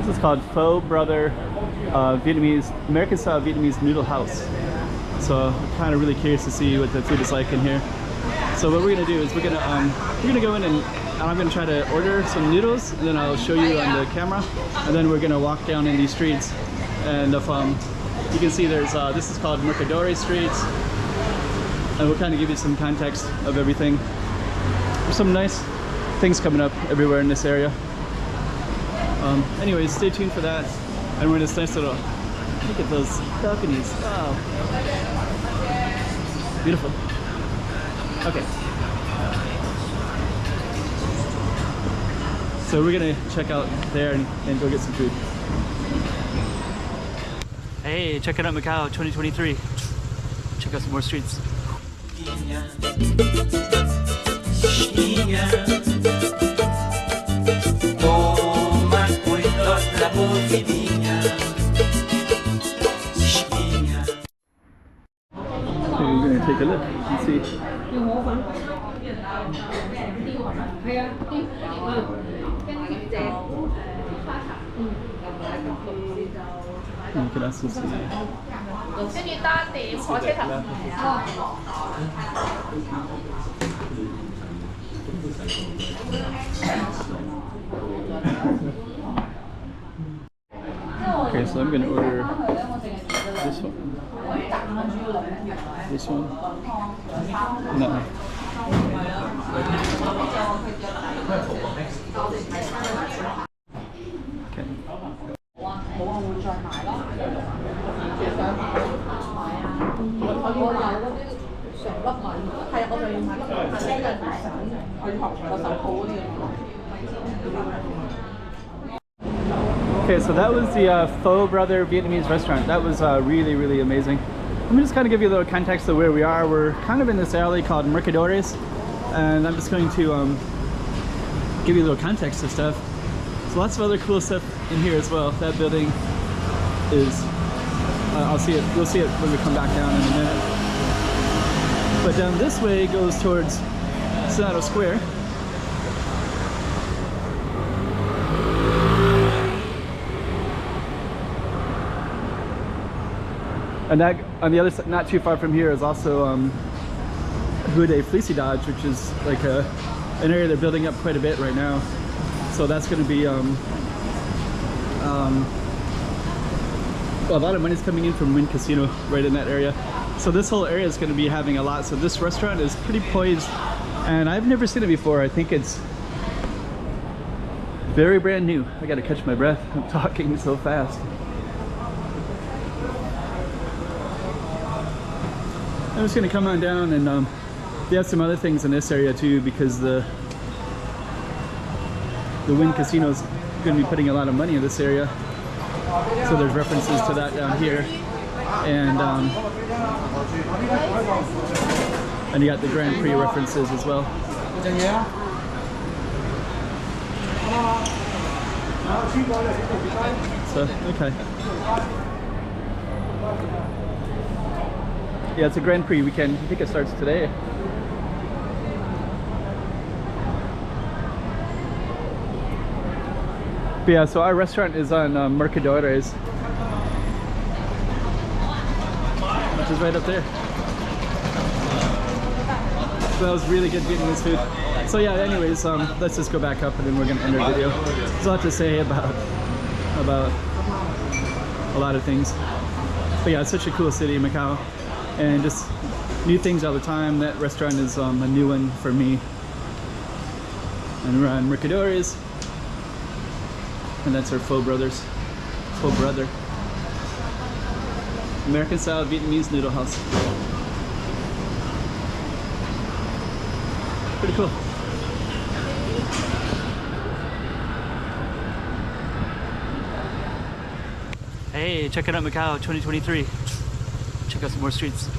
This is called Pho Brother Vietnamese, American style Vietnamese noodle house. So I'm kind of really curious to see what the food is like in here. So what we're gonna do is we're gonna go in and I'm gonna try to order some noodles, and then I'll show you on the camera, and then we're gonna walk down in these streets. And if you can see, there's this is called Mercadore Streets, and we'll kind of give you some context of everything. There's some nice things coming up everywhere in this area. Anyways, stay tuned for that. And we're in this nice little, look at those balconies. Wow. Beautiful. Okay. So we're gonna check out there and go get some food. Hey, checking out Macau 2023. Check out some more streets. We're gonna take a look and see. You can also see. Okay, so I'm gonna order this one. This one? No. Okay. Okay, so that was the Pho Brother Vietnamese restaurant. That was really, really amazing. Let me just kind of give you a little context of where we are. We're kind of in this alley called Mercadores, and I'm just going to give you a little context of stuff. So lots of other cool stuff in here as well. That building is, I'll see it, you'll see it when we come back down in a minute. But down this way goes towards Senado Square. And that, on the other side, not too far from here, is also Rue de Felicidade, which is like an area they're building up quite a bit right now. So that's going to be a lot of money's coming in from Wynn Casino right in that area. So this whole area is going to be having a lot. So this restaurant is pretty poised, and I've never seen it before. I think it's very brand new. I got to catch my breath. I'm talking so fast. I'm just gonna come on down, and they have some other things in this area too, because the Wynn Casino is going to be putting a lot of money in this area. So there's references to that down here, and you got the Grand Prix references as well. So okay. Yeah, it's a Grand Prix weekend. I think it starts today. But yeah, so our restaurant is on Mercadores, which is right up there. So that was really good Vietnamese food. So yeah, anyways, let's just go back up and then we're gonna end our video. There's a lot to say about a lot of things. But yeah, it's such a cool city, Macau. And just new things all the time. That restaurant is a new one for me. And we're on Mercadores. And that's our Pho Brother. American style Vietnamese noodle house. Pretty cool. Hey, checking out Macau 2023. Check out some more streets.